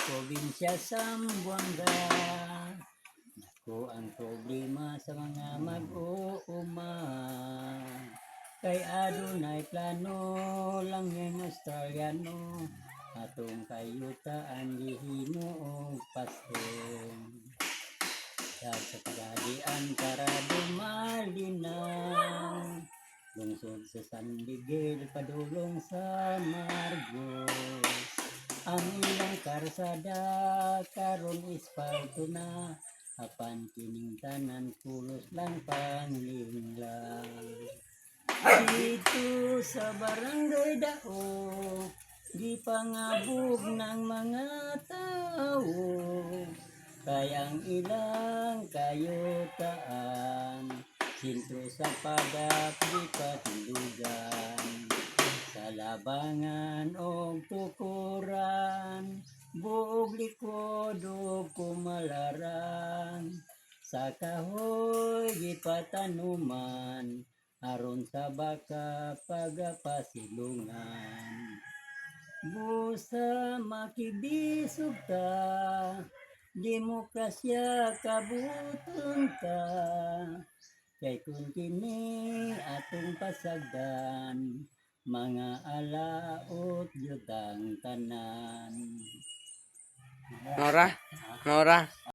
probinsya Zamboanga. Ako ang problema sa mga mag-uuma. Kay adunay plano lang yung Australiano. Atong kayutaan gihimo og pasten. Sa pagadian para dumalinaw. Lungsod sa San Miguel, padulong sa Margos. Ang ilang karsada karon ispalto na. Apan kining tanan pulos lang panglinglang. Dito sa barangay Dao, di pangabog ng mga tao. Kayang ilang kayutaan, sintro sa pagat di patindugan. Sa labangan o tukuran, buog likod o kumalaran. Sa kahoy gipatanuman, aron sa baka pagapasilungan. Busa makibisog ta, demokrasya kabuton ta. Kay kung kini atong pasagdan, mga alaot yutang tanan. Nora? Nora?